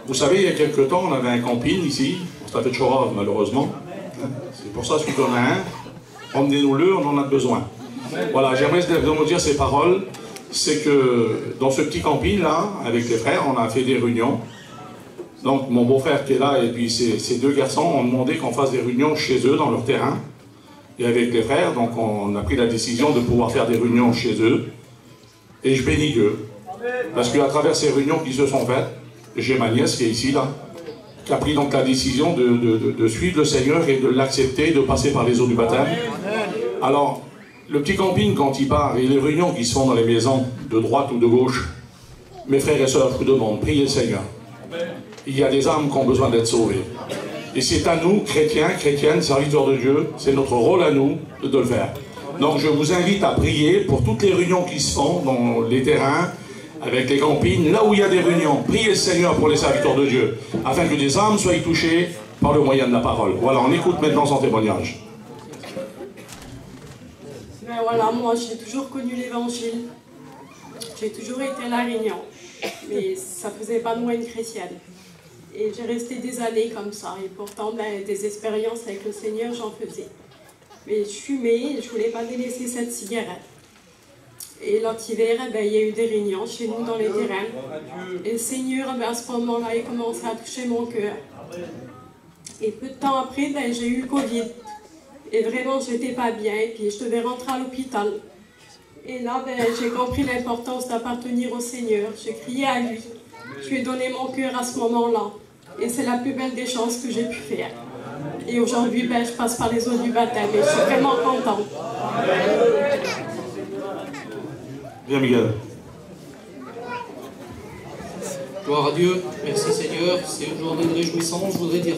Vous savez, il y a quelques temps, on avait un camping ici, on s'est fait de Chorov malheureusement. C'est pour ça qu'il y en a un. Emmenez-nous-le, on en a besoin. Voilà, j'aimerais vous dire ces paroles. C'est que dans ce petit camping-là, avec les frères, on a fait des réunions. Donc mon beau-frère qui est là et puis ces deux garçons ont demandé qu'on fasse des réunions chez eux, dans leur terrain. Et avec les frères, donc on a pris la décision de pouvoir faire des réunions chez eux. Et je bénis Dieu. Parce qu'à travers ces réunions qui se sont faites, j'ai ma nièce qui est ici, là, qui a pris donc la décision de suivre le Seigneur et de l'accepter, de passer par les eaux du baptême. Alors, le petit camping, quand il part, et les réunions qui se font dans les maisons, de droite ou de gauche, mes frères et sœurs, je vous demande, priez le Seigneur. Il y a des âmes qui ont besoin d'être sauvées. Et c'est à nous, chrétiens, chrétiennes, serviteurs de Dieu, c'est notre rôle à nous de le faire. Donc je vous invite à prier pour toutes les réunions qui se font dans les terrains, avec les campings, là où il y a des réunions. Priez le Seigneur pour les serviteurs de Dieu, afin que des âmes soient touchées par le moyen de la parole. Voilà, on écoute maintenant son témoignage. Ben voilà, moi j'ai toujours connu l'évangile. J'ai toujours été à la Réunion, mais ça ne faisait pas de moi une chrétienne. Et j'ai resté des années comme ça, et pourtant ben, des expériences avec le Seigneur, j'en faisais. Mais je fumais, et je ne voulais pas délaisser cette cigarette. Et l'hiver, ben, il y a eu des réunions chez nous dans les terrains. Et le Seigneur, ben, à ce moment-là, il commençait à toucher mon cœur. Et peu de temps après, ben, j'ai eu le Covid. Et vraiment, je n'étais pas bien, et puis je devais rentrer à l'hôpital. Et là, ben, j'ai compris l'importance d'appartenir au Seigneur. J'ai crié à lui. Je lui ai donné mon cœur à ce moment-là. Et c'est la plus belle des choses que j'ai pu faire. Et aujourd'hui, ben, je passe par les eaux du baptême et je suis vraiment contente. Bien, Miguel. Gloire à Dieu. Merci Seigneur. C'est une journée de réjouissance. Je voudrais dire